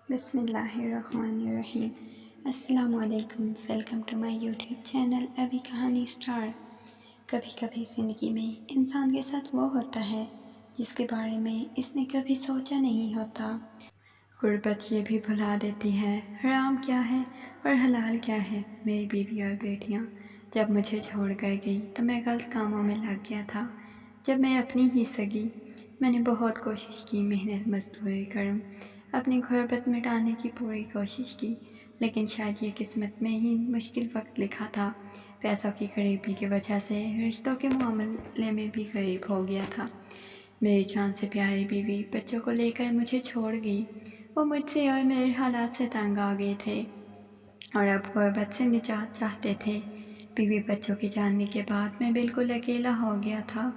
بسم اللہ الرحمن الرحیم۔ السلام علیکم، welcome to my YouTube channel ابھی کہانی اسٹار۔ کبھی کبھی زندگی میں انسان کے ساتھ وہ ہوتا ہے جس کے بارے میں اس نے کبھی سوچا نہیں ہوتا۔ غربت یہ بھی بھلا دیتی ہے حرام کیا ہے اور حلال کیا ہے۔ میری بیوی اور بیٹیاں جب مجھے چھوڑ کر گئی تو میں غلط کاموں میں لگ گیا تھا۔ جب میں اپنی ہی سگی، میں نے بہت کوشش کی، محنت مزدوری کروں، اپنی غربت مٹانے کی پوری کوشش کی، لیکن شاید یہ قسمت میں ہی مشکل وقت لکھا تھا۔ پیسوں کی قریبی کی وجہ سے رشتوں کے معاملے میں بھی قریب ہو گیا تھا۔ میری جان سے پیاری بیوی بچوں کو لے کر مجھے چھوڑ گئی۔ وہ مجھ سے اور میرے حالات سے تنگ آ گئے تھے اور اب غربت سے نجات چاہتے تھے۔ بیوی بچوں کے جانے کے بعد میں بالکل اکیلا ہو گیا تھا،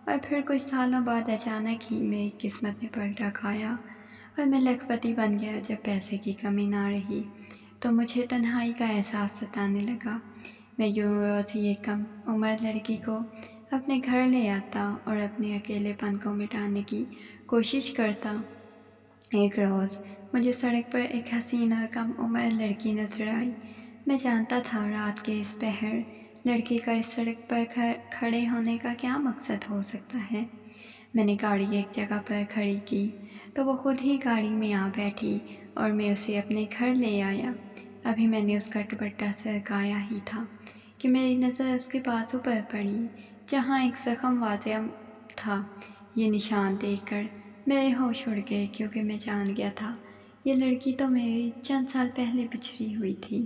اور پھر کچھ سالوں بعد اچانک ہی میری قسمت نے پلٹا کھایا اور میں لاکھ پتی بن گیا۔ جب پیسے کی کمی نہ رہی تو مجھے تنہائی کا احساس ستانے لگا۔ میں یوں روز ہی ایک کم عمر لڑکی کو اپنے گھر لے آتا اور اپنے اکیلے پن کو مٹانے کی کوشش کرتا۔ ایک روز مجھے سڑک پر ایک حسین اور کم عمر لڑکی نظر آئی۔ میں جانتا تھا رات کے اس پہر لڑکی کا اس سڑک پر کھڑے ہونے کا کیا مقصد ہو سکتا ہے۔ میں نے گاڑی ایک جگہ پر کھڑی کی تو وہ خود ہی گاڑی میں آ بیٹھی اور میں اسے اپنے گھر لے آیا۔ ابھی میں نے اس کا دوپٹہ سرکایا ہی تھا کہ میری نظر اس کے بازو پر پڑی جہاں ایک زخم واضح تھا۔ یہ نشان دیکھ کر میرے ہوش اڑ گئے، کیونکہ میں جان گیا تھا یہ لڑکی تو میری چند سال پہلے بچھڑی ہوئی تھی۔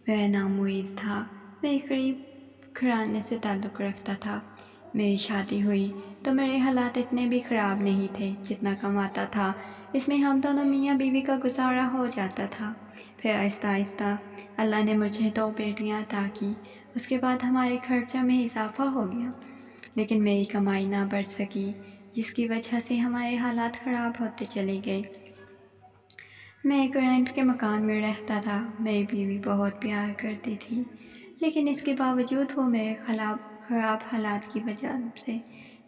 میرا نام معیز تھا، میں ایک غریب گھرانے سے تعلق رکھتا تھا۔ میری شادی ہوئی تو میرے حالات اتنے بھی خراب نہیں تھے، جتنا کماتا تھا اس میں ہم دونوں میاں بیوی کا گزارا ہو جاتا تھا۔ پھر آہستہ آہستہ اللہ نے مجھے 2 بیٹیاں عطا کی، اس کے بعد ہمارے خرچوں میں اضافہ ہو گیا، لیکن میری کمائی نہ بڑھ سکی، جس کی وجہ سے ہمارے حالات خراب ہوتے چلے گئے۔ میں ایک رینٹ کے مکان میں رہتا تھا۔ میری بیوی بہت پیار کرتی تھی، لیکن اس کے باوجود وہ میرے خراب حالات کی وجہ سے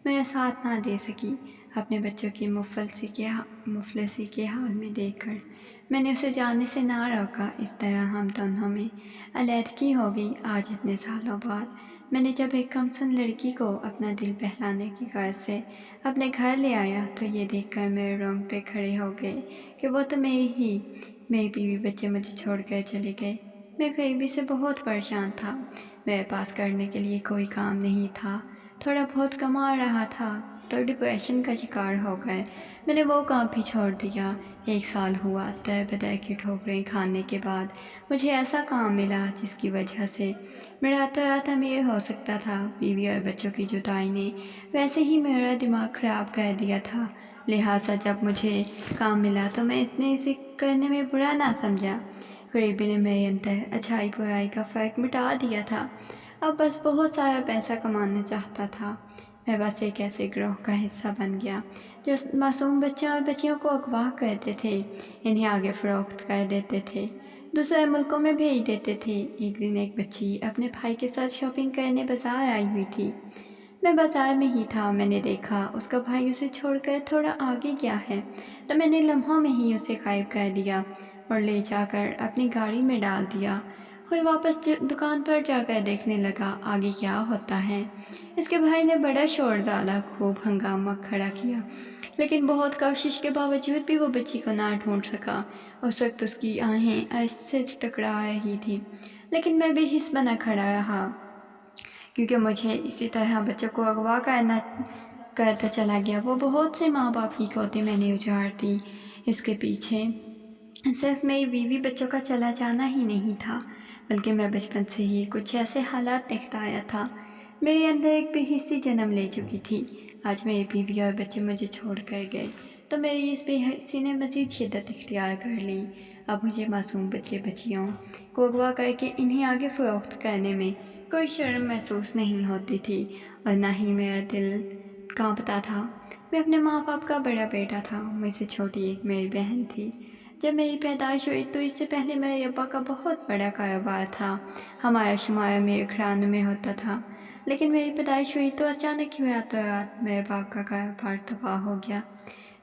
میرا ساتھ نہ دے سکی۔ اپنے بچوں کی مفلسی کے حال میں دیکھ کر میں نے اسے جانے سے نہ روکا۔ اس طرح ہم دونوں میں علیحدگی ہو گئی۔ آج اتنے سالوں بعد میں نے جب ایک کمسن لڑکی کو اپنا دل بہلانے کی غرض سے اپنے گھر لے آیا تو یہ دیکھ کر میرے رونگٹے کھڑے ہو گئے کہ وہ تو میری بیوی بچے مجھے چھوڑ کر چلے گئے۔ میں غریبی سے بہت پریشان تھا، میرے پاس کرنے کے لیے کوئی کام نہیں تھا، تھوڑا بہت کما رہا تھا تو ڈپریشن کا شکار ہو گئے۔ میں نے وہ کام بھی چھوڑ دیا۔ 1 سال ہوا، در بدر کی ٹھوکریں کھانے کے بعد مجھے ایسا کام ملا جس کی وجہ سے میں راتوں رات امیر ہو سکتا تھا۔ بیوی اور بچوں کی جدائی نے ویسے ہی میرا دماغ خراب کر دیا تھا، لہٰذا جب مجھے کام ملا تو میں اسے کرنے میں برا نہ سمجھا۔ غریبی نے میرے اندر اچھائی برائی کا فرق مٹا دیا تھا۔ اب بس بہت سارا پیسہ کمانا چاہتا تھا۔ میں بس ایک ایسے گروہ کا حصہ بن گیا جو معصوم بچوں اور بچیوں کو اغوا کرتے تھے، انہیں آگے فروخت کر دیتے تھے، دوسرے ملکوں میں بھیج دیتے تھے۔ ایک دن ایک بچی اپنے بھائی کے ساتھ شاپنگ کرنے بازار آئی ہوئی تھی۔ میں بازار میں ہی تھا، میں نے دیکھا اس کا بھائی اسے چھوڑ کر تھوڑا آگے گیا ہے تو میں نے لمحوں میں ہی اسے غائب کر دیا اور لے جا کر اپنی گاڑی میں ڈال دیا۔ خود واپس دکان پر جا کر دیکھنے لگا آگے کیا ہوتا ہے۔ اس کے بھائی نے بڑا شور ڈالا، خوب ہنگامہ کھڑا کیا، لیکن بہت کوشش کے باوجود بھی وہ بچی کو نہ ڈھونڈ سکا۔ اس وقت اس کی آہیں عشق سے ٹکرا رہی تھی، لیکن میں بے حس بنا کھڑا رہا، کیونکہ مجھے اسی طرح بچوں کو اغوا کرتا چلا گیا۔ وہ بہت سے ماں باپ کی گودیں میں نے اجاڑ دی۔ اس کے پیچھے صرف میری بیوی بچوں کا چلا جانا ہی نہیں تھا، بلکہ میں بچپن سے ہی کچھ ایسے حالات دیکھتا آیا تھا۔ میرے اندر ایک بے حسی جنم لے چکی تھی۔ آج میری بیوی اور بچے مجھے چھوڑ کر گئے تو میری اس بے حسی نے مزید شدت اختیار کر لی۔ اب مجھے معصوم بچے بچیوں کو اغوا کر کے انہیں آگے فروخت کرنے میں کوئی شرم محسوس نہیں ہوتی تھی، اور نہ ہی میرا دل کانپتا تھا۔ میں اپنے ماں باپ کا بڑا بیٹا تھا، مجھ سے چھوٹی ایک میری بہن تھی۔ جب میری پیدائش ہوئی تو اس سے پہلے میرے ابا کا بہت بڑا کاروبار تھا، ہمارا شمار میرے گھرانے میں ہوتا تھا، لیکن میری پیدائش ہوئی تو اچانک ہی راتوں رات میرے باپ کا کاروبار تباہ ہو گیا۔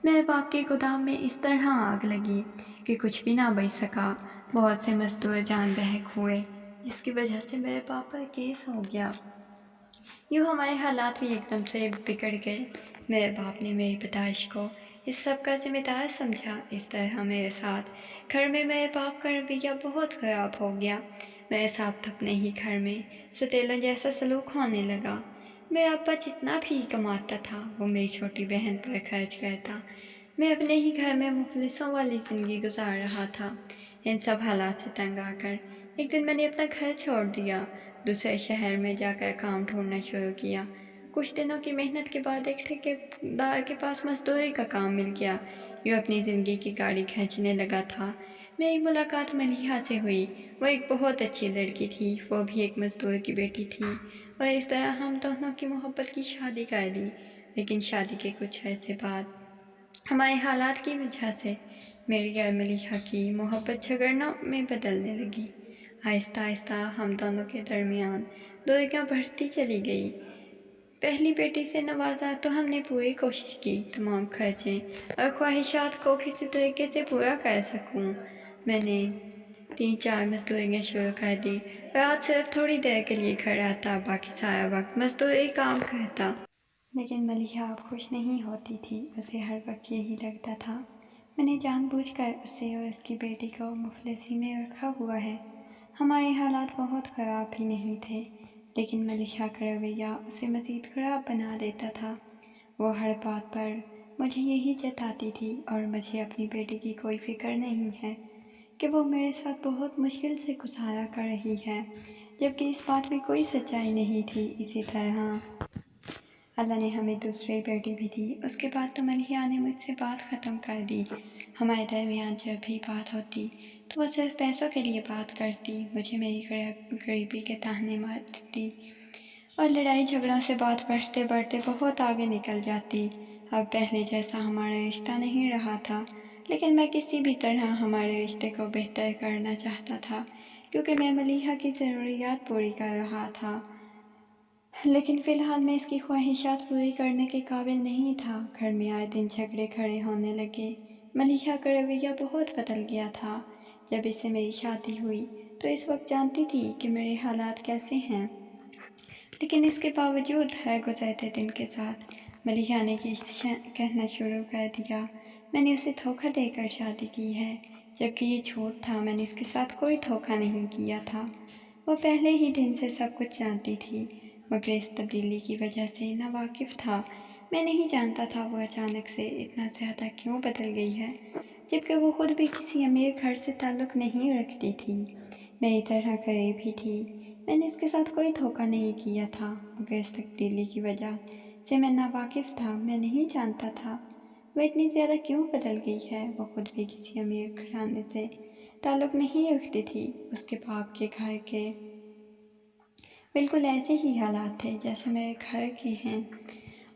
میرے باپ کے گودام میں اس طرح آگ لگی کہ کچھ بھی نہ بچ سکا۔ بہت سے مزدور جان بحق ہوئے، جس کی وجہ سے میرے باپ پر کیس ہو گیا۔ یوں ہمارے حالات بھی ایک دم سے بگڑ گئے۔ میرے باپ نے میری پیدائش کو اس سب کا ذمہ دار سمجھا۔ اس طرح میرے ساتھ گھر میں میرے باپ کا رویہ بہت خراب ہو گیا۔ میرے ساتھ اپنے ہی گھر میں ستیلوں جیسا سلوک ہونے لگا۔ میرا ابا جتنا بھی کماتا تھا وہ میری چھوٹی بہن پر خرچ کرتا۔ میں اپنے ہی گھر میں مفلسوں والی زندگی گزار رہا تھا۔ ان سب حالات سے تنگ آ کر ایک دن میں نے اپنا گھر چھوڑ دیا، دوسرے شہر میں جا کر کام ڈھونڈنا شروع کیا۔ کچھ دنوں کی محنت کے بعد ایک ٹھیکیدار کے پاس مزدوری کا کام مل گیا۔ یوں اپنی زندگی کی گاڑی کھینچنے لگا تھا۔ میری ملاقات ملیحہ سے ہوئی۔ وہ ایک بہت اچھی لڑکی تھی، وہ بھی ایک مزدور کی بیٹی تھی، اور اس طرح ہم دونوں کی محبت کی شادی کر لی۔ لیکن شادی کے کچھ عرصے بعد ہمارے حالات کی وجہ سے میری اور ملیحہ کی محبت جھگڑنا میں بدلنے لگی۔ آہستہ آہستہ ہم دونوں کے درمیان دوریاں بڑھتی چلی گئی۔ پہلی بیٹی سے نوازا تو ہم نے پوری کوشش کی تمام خرچے اور خواہشات کو کسی طریقے سے پورا کر سکوں۔ میں نے 3-4 مزدوریاں شروع کر دی۔ رات صرف تھوڑی دیر کے لیے گھر آتا، باقی سارا وقت مزدوری کام کرتا۔ لیکن ملیحہ اب خوش نہیں ہوتی تھی، اسے ہر وقت یہی لگتا تھا میں نے جان بوجھ کر اسے اور اس کی بیٹی کو مفلسی میں رکھا ہوا ہے۔ ہمارے حالات بہت خراب بھی نہیں تھے، لیکن ملیحہ کا رویہ اسے مزید خراب بنا دیتا تھا۔ وہ ہر بات پر مجھے یہی جتاتی تھی، اور مجھے اپنی بیٹی کی کوئی فکر نہیں ہے کہ وہ میرے ساتھ بہت مشکل سے گزارا کر رہی ہے، جبکہ اس بات میں کوئی سچائی نہیں تھی۔ اسی طرح اللہ نے ہمیں دوسری بیٹی بھی دی۔ اس کے بعد تو ملیحہ نے مجھ سے بات ختم کر دی۔ ہمارے درمیان جب بھی بات ہوتی تو وہ صرف پیسوں کے لیے بات کرتی، مجھے میری غریبی کے طعنے مارتی، اور لڑائی جھگڑوں سے بات بڑھتے بڑھتے بہت آگے نکل جاتی۔ اب پہلے جیسا ہمارا رشتہ نہیں رہا تھا، لیکن میں کسی بھی طرح ہمارے رشتے کو بہتر کرنا چاہتا تھا، کیونکہ میں ملیحہ کی ضروریات پوری کر رہا تھا۔ لیکن فی الحال میں اس کی خواہشات پوری کرنے کے قابل نہیں تھا۔ گھر میں آئے دن جھگڑے کھڑے ہونے لگے۔ ملیحہ کا رویہ بہت بدل گیا تھا۔ جب اس سے میری شادی ہوئی تو اس وقت جانتی تھی کہ میرے حالات کیسے ہیں، لیکن اس کے باوجود ہر گزرتے دن کے ساتھ ملیحہ نے یہ کہنا شروع کر دیا میں نے اسے دھوکہ دے کر شادی کی ہے، جبکہ یہ جھوٹ تھا۔ میں نے اس کے ساتھ کوئی دھوکہ نہیں کیا تھا۔ وہ پہلے ہی دن سے سب کچھ جانتی تھی، مگر اس تبدیلی کی وجہ سے ناواقف تھا۔ میں نہیں جانتا تھا وہ اچانک سے اتنا زیادہ کیوں بدل گئی ہے، جبکہ وہ خود بھی کسی امیر گھر سے تعلق نہیں رکھتی تھی، میری طرح غریب ہی تھی۔ میں نے اس کے ساتھ کوئی دھوکہ نہیں کیا تھا، مگر اس تبدیلی کی وجہ سے میں ناواقف تھا۔ میں نہیں جانتا تھا وہ اتنی زیادہ کیوں بدل گئی ہے۔ وہ خود بھی کسی امیر گھرانے سے تعلق نہیں رکھتی تھی۔ اس کے باپ کے گھر کے بالکل ایسے ہی حالات تھے جیسے میرے گھر کے ہیں،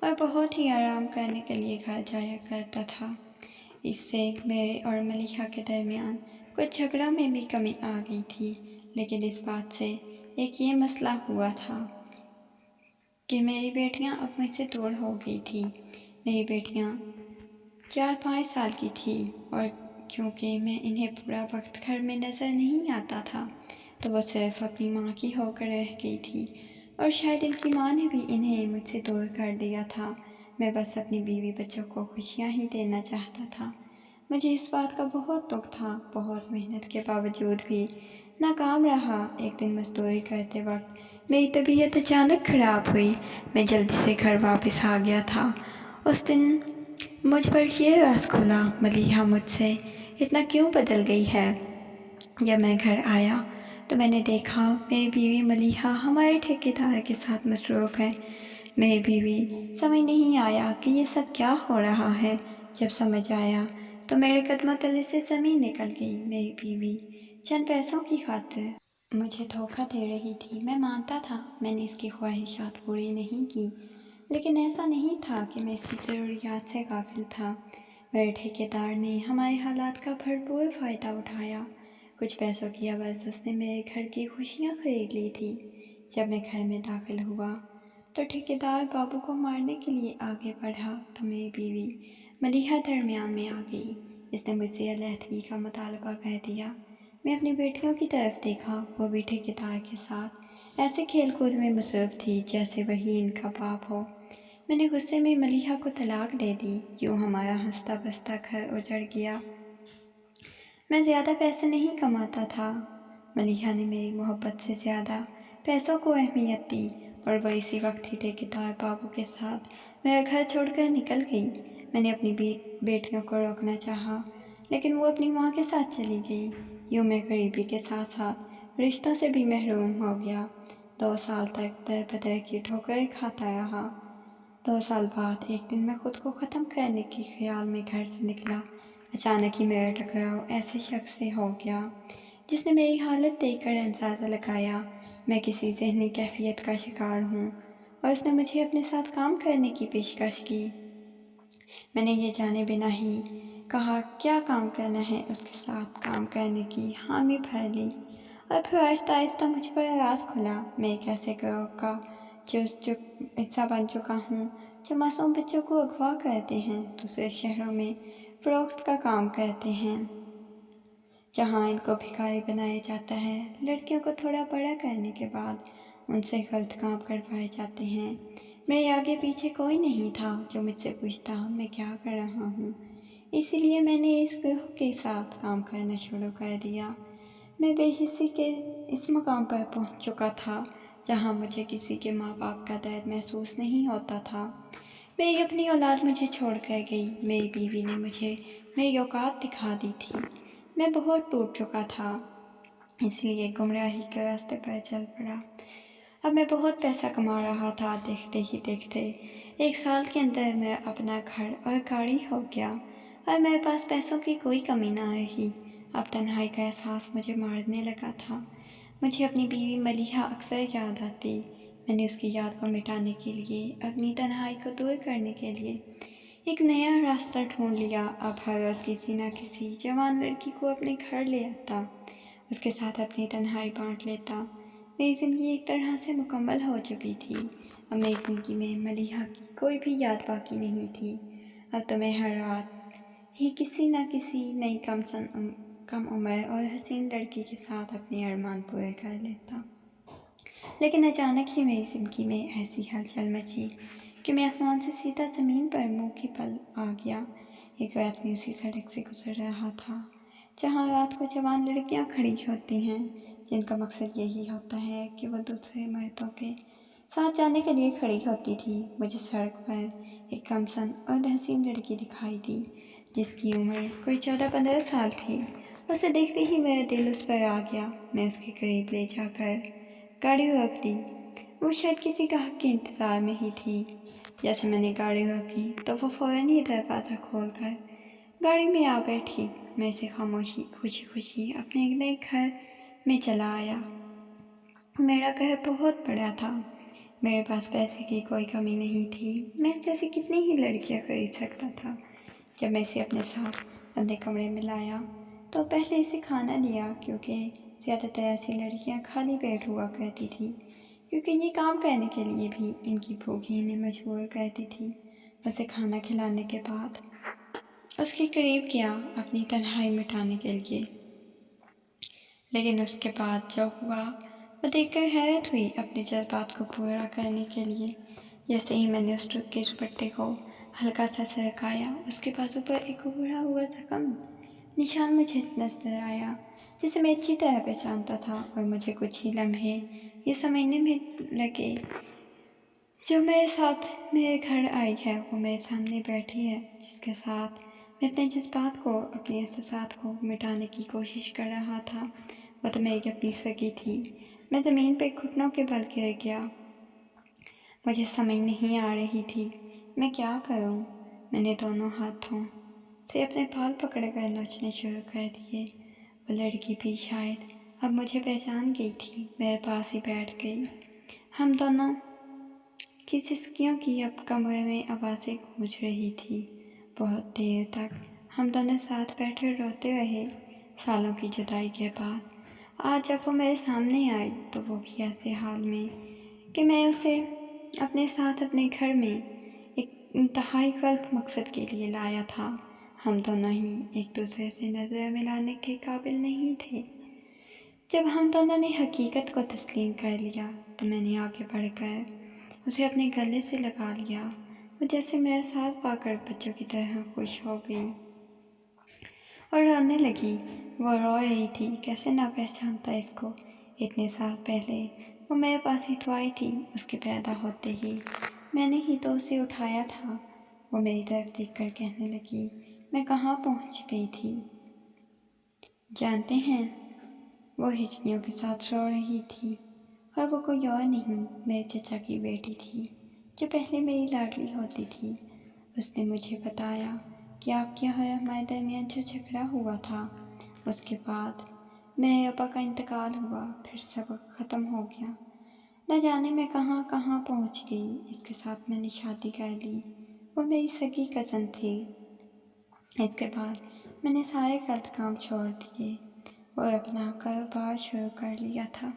اور بہت ہی آرام کرنے کے لیے گھر جایا کرتا تھا۔ اس سے میرے اور ملیحہ کے درمیان کچھ جھگڑوں میں بھی کمی آ گئی تھی، لیکن اس بات سے ایک یہ مسئلہ ہوا تھا کہ میری بیٹیاں اب مجھ سے دور ہو گئی تھی۔ میری بیٹیاں 4-5 سال کی تھی، اور کیونکہ میں انہیں پورا وقت گھر میں نظر نہیں آتا تھا تو وہ صرف اپنی ماں کی ہو کر رہ گئی تھی، اور شاید ان کی ماں نے بھی انہیں مجھ سے دور کر دیا تھا۔ میں بس اپنی بیوی بچوں کو خوشیاں ہی دینا چاہتا تھا۔ مجھے اس بات کا بہت دکھ تھا، بہت محنت کے باوجود بھی ناکام رہا۔ ایک دن مزدوری کرتے وقت میری طبیعت اچانک خراب ہوئی۔ میں جلدی سے گھر واپس آ گیا تھا۔ اس دن مجھ پر یہ راز کھلا ملیحہ مجھ سے اتنا کیوں بدل گئی ہے۔ جب میں گھر آیا تو میں نے دیکھا میری بیوی ملیحہ ہمارے ٹھیکیدار کے ساتھ مصروف ہے۔ میری بیوی سمجھ نہیں آیا کہ یہ سب کیا ہو رہا ہے۔ جب سمجھ آیا تو میرے قدموں تلے سے زمین نکل گئی۔ میری بیوی چند پیسوں کی خاطر مجھے دھوکہ دے رہی تھی۔ میں مانتا تھا میں نے اس کی خواہشات پوری نہیں کی، لیکن ایسا نہیں تھا کہ میں اس کی ضروریات سے غافل تھا۔ میرے ٹھیکیدار نے ہمارے حالات کا بھرپور فائدہ اٹھایا۔ کچھ پیسوں کی عوض اس نے میرے گھر کی خوشیاں خرید لی تھی۔ جب میں گھر میں داخل ہوا تو ٹھیکیدار بابو کو مارنے کے لیے آگے بڑھا تو میری بیوی ملیحہ درمیان میں آ گئی۔ اس نے مجھ سے علیحدگی کا مطالبہ کہہ دیا۔ میں اپنی بیٹیوں کی طرف دیکھا، وہ بھی ٹھیکیدار کے ساتھ ایسے کھیل کود میں مصروف تھی جیسے وہی ان کا باپ ہو۔ میں نے غصے میں ملیحہ کو طلاق دے دی۔ یوں ہمارا ہنستا بستا گھر اجڑ گیا۔ میں زیادہ پیسے نہیں کماتا تھا۔ ملیحہ نے میری محبت سے زیادہ پیسوں کو اہمیت دی اور وہ اسی وقت ہی ٹھیکیدار بابو کے ساتھ میرا گھر چھوڑ کر نکل گئی۔ میں نے اپنی بیٹیوں کو روکنا چاہا لیکن وہ اپنی ماں کے ساتھ چلی گئی۔ یوں میں غریبی کے ساتھ ساتھ رشتوں سے بھی محروم ہو گیا۔ 2 سال تک در بدر کی ٹھوکریں کھاتا رہا۔ 2 سال بعد ایک دن میں خود کو ختم کرنے کے خیال میں گھر سے نکلا۔ اچانک ہی میرا ٹکراؤ ایسے شخص سے ہو گیا جس نے میری حالت دیکھ کر اندازہ لگایا میں کسی ذہنی کیفیت کا شکار ہوں، اور اس نے مجھے اپنے ساتھ کام کرنے کی پیشکش کی۔ میں نے یہ جانے بنا ہی کہا کیا کام کرنا ہے، اس کے ساتھ کام کرنے کی حامی بھر لی، اور پھر آہستہ آہستہ مجھ پر راز کھلا۔ میں ایک ایسے گروہ کا حصہ بن چکا ہوں جو معصوم بچوں کو اغوا کرتے ہیں، دوسرے شہروں میں فروخت کا کام کرتے ہیں جہاں ان کو بھکاری بنایا جاتا ہے۔ لڑکیوں کو تھوڑا بڑا کرنے کے بعد ان سے غلط کام کروائے جاتے ہیں۔ میرے آگے پیچھے کوئی نہیں تھا جو مجھ سے پوچھتا میں کیا کر رہا ہوں، اسی لیے میں نے اس گروہ کے ساتھ کام کرنا شروع کر دیا۔ میں بے حسی کے اس مقام پر پہنچ چکا تھا جہاں مجھے کسی کے ماں باپ کا درد محسوس نہیں ہوتا تھا۔ میری اپنی اولاد مجھے چھوڑ کر گئی، میری بیوی نے مجھے میری اوقات دکھا دی تھی۔ میں بہت ٹوٹ چکا تھا، اس لیے گمراہی کے راستے پر چل پڑا۔ اب میں بہت پیسہ کما رہا تھا۔ دیکھتے ہی دیکھتے 1 سال کے اندر میں اپنا گھر اور گاڑی ہو گیا اور میرے پاس پیسوں کی کوئی کمی نہ رہی۔ اب تنہائی کا احساس مجھے مارنے لگا تھا۔ مجھے اپنی بیوی ملیحہ اکثر یاد آتی۔ میں نے اس کی یاد کو مٹانے کے لیے، اپنی تنہائی کو دور کرنے کے لیے ایک نیا راستہ ڈھونڈ لیا۔ اب ہر روز کسی نہ کسی جوان لڑکی کو اپنے گھر لے آتا، اس کے ساتھ اپنی تنہائی بانٹ لیتا۔ میری زندگی ایک طرح سے مکمل ہو چکی تھی۔ اب میری زندگی میں ملیحہ کی کوئی بھی یاد باقی نہیں تھی۔ اب تو میں ہر رات ہی کسی نہ کسی نئی کم عمر اور حسین لڑکی کے ساتھ اپنے ارمان پورے کر لیتا۔ لیکن اچانک ہی میری زندگی میں ایسی ہلچل مچی کہ میں آسمان سے سیدھا زمین پر منہ کے بل آ گیا۔ ایک رات میں اسی سڑک سے گزر رہا تھا جہاں رات کو جوان لڑکیاں کھڑی ہوتی ہیں جن کا مقصد یہی ہوتا ہے کہ وہ دوسرے مردوں کے ساتھ جانے کے لیے کھڑی ہوتی تھی۔ مجھے سڑک پر ایک کم سن اور حسین لڑکی دکھائی دی جس کی عمر کوئی 14-15 سال تھی۔ اسے دیکھتے ہی میرا دل اس پر آ گیا۔ میں اس کے قریب لے جا کر گاڑی روک دی۔ وہ شاید کسی گاہک کے انتظار میں ہی تھی۔ جیسے میں نے گاڑی روکی تو وہ فوراً ہی دروازہ کھول کر گاڑی میں آ بیٹھی۔ میں اسے خوشی خوشی اپنے نئے گھر میں چلا آیا۔ میرا گھر بہت بڑا تھا، میرے پاس پیسے کی کوئی کمی نہیں تھی۔ میں اس جیسی کتنی ہی لڑکیاں خرید سکتا تھا۔ جب میں اسے اپنے ساتھ اپنے کمرے میں لایا تو پہلے اسے کھانا دیا، کیونکہ زیادہ تر ایسی لڑکیاں خالی پیٹ ہوا کرتی تھی، کیونکہ یہ کام کرنے کے لیے بھی ان کی بھوک ہی انہیں مجبور کرتی تھی۔ اسے کھانا کھلانے کے بعد اس کے قریب گیا اپنی تنہائی مٹانے کے لیے، لیکن اس کے بعد جو ہوا وہ دیکھ کر حیرت ہوئی۔ اپنے جذبات کو پورا کرنے کے لیے جیسے ہی میں نے اس کے دوپٹے کو ہلکا سا سرکایا، اس کے بازو پر ایک ابھرا ہوا زخم نشان مجھے نظر آیا جسے میں اچھی طرح پہچانتا تھا، اور مجھے کچھ ہی لمحے یہ سمجھنے میں لگے جو میرے ساتھ میرے گھر آئی ہے وہ میرے سامنے بیٹھی ہے، جس کے ساتھ میں اپنے جذبات کو، اپنے احساسات کو مٹانے کی کوشش کر رہا تھا۔ وہ تو میری اپنی سگی تھی۔ میں زمین پہ گھٹنوں کے بل گر گیا۔ مجھے سمجھ نہیں آ رہی تھی میں کیا کروں۔ میں نے دونوں ہاتھوں سے اپنے بال پکڑ کر نوچنے شروع کر دیے۔ وہ لڑکی بھی شاید اب مجھے پہچان گئی تھی، میرے پاس ہی بیٹھ گئی۔ ہم دونوں کی سسکیوں کی اب کمرے میں آوازیں گونج رہی تھی۔ بہت دیر تک ہم دونوں ساتھ بیٹھے روتے رہے۔ سالوں کی جدائی کے بعد آج جب وہ میرے سامنے آئی تو وہ بھی ایسے حال میں کہ میں اسے اپنے ساتھ اپنے گھر میں ایک انتہائی غلط مقصد کے لیے لایا تھا۔ ہم دونوں ہی ایک دوسرے سے نظر ملانے کے قابل نہیں تھے۔ جب ہم دونوں نے حقیقت کو تسلیم کر لیا تو میں نے آگے بڑھ کر اسے اپنے گلے سے لگا لیا۔ وہ جیسے میرا ساتھ پا کر بچوں کی طرح خوش ہو گئی اور رونے لگی۔ وہ رو رہی تھی، کیسے نہ پہچانتا اس کو۔ اتنے سال پہلے وہ میرے پاس ہی تو آئی تھی، اس کے پیدا ہوتے ہی میں نے ہی تو اسے اٹھایا تھا۔ وہ میری طرف دیکھ کر کہنے لگی، میں کہاں پہنچ گئی تھی جانتے ہیں؟ وہ ہچکیوں کے ساتھ رو رہی تھی، اور وہ کوئی اور نہیں، میرے چچا کی بیٹی تھی جو پہلے میری لاڈلی ہوتی تھی۔ اس نے مجھے بتایا کہ آپ کے اور ہمارے درمیان جو جھگڑا ہوا تھا، اس کے بعد میرے ابا کا انتقال ہوا، پھر سب ختم ہو گیا۔ نہ جانے میں کہاں کہاں پہنچ گئی۔ اس کے ساتھ میں نے شادی کر لی، وہ میری سگی کزن تھی۔ اس کے بعد میں نے سارے غلط کام چھوڑ دیے اور اپنا کاروبار شروع کر لیا تھا۔